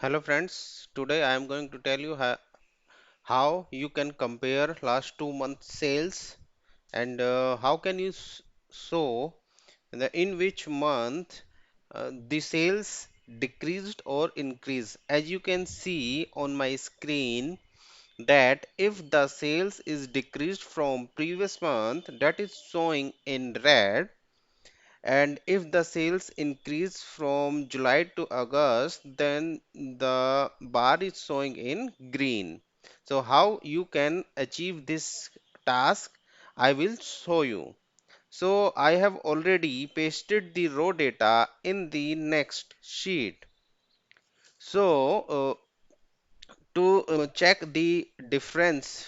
Hello friends, today I am going to tell you how you can compare last 2 months sales and how can you show in which month the sales decreased or increased. As you can see on my screen that if the sales is decreased from previous month, that is showing in red, and if the sales increase from July to August, then the bar is showing in green. So how you can achieve this task, I will show you. So I have already pasted the raw data in the next sheet. So to check the difference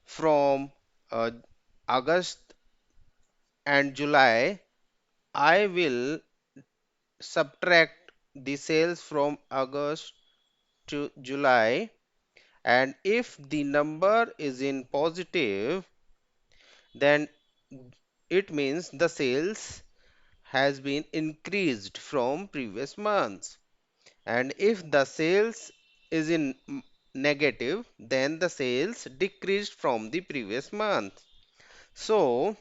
from uh, August and July, I will subtract the sales from August to July, and if the number is in positive, then it means the sales has been increased from previous months, and if the sales is in negative, then the sales decreased from the previous month. So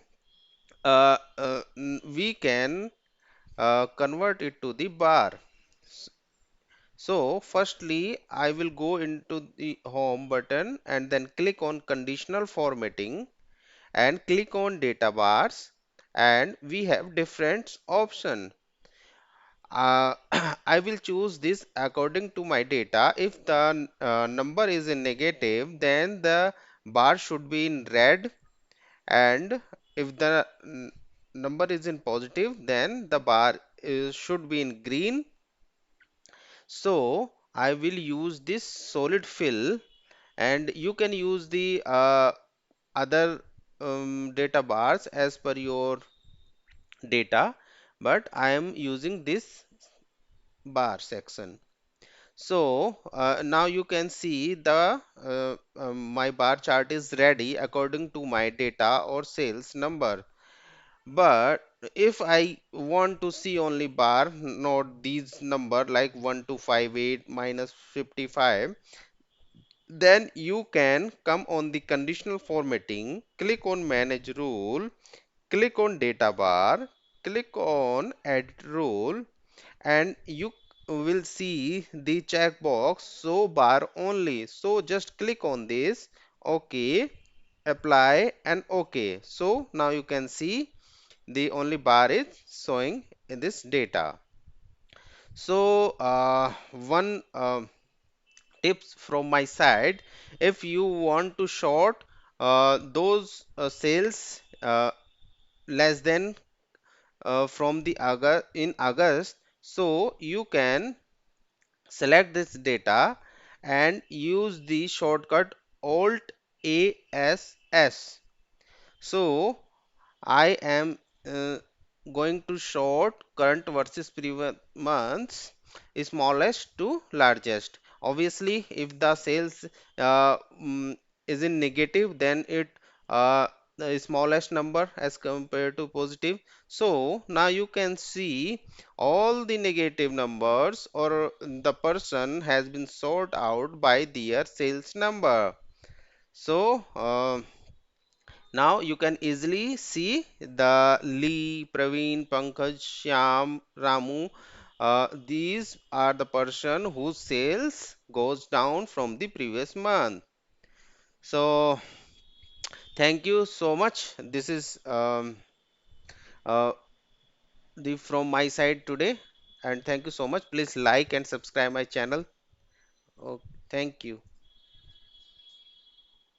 we can convert it to the bar. So firstly, I will go into the home button and then click on conditional formatting and click on data bars, and we have different option. Uh, I will choose this according to my data. If the number is in negative, then the bar should be in red, and if the number is in positive, then the bar should be in green. So I will use this solid fill, and you can use the other data bars as per your data, but I am using this bar section. So now you can see the my bar chart is ready according to my data or sales number. But if I want to see only bar, not these number like 1258 minus 55, then you can come on the conditional formatting, click on manage rule, click on data bar, click on edit rule, and you will see the checkbox show bar only. So just click on this, OK, apply, and OK. So now you can see the only bar is showing in this data. So one tips from my side, if you want to short those sales less than from the August in August, so you can select this data and use the shortcut alt ASS. So I am going to short current versus previous months, smallest to largest. Obviously, if the sales is in negative, then it the smallest number as compared to positive. So now you can see all the negative numbers or the person has been sorted out by their sales number. So now you can easily see the Lee, Praveen, Pankaj, Shyam, Ramu. These are the person whose sales goes down from the previous month. So thank you so much. This is uh, the from my side today, and thank you so much. Please like and subscribe my channel. Oh, thank you.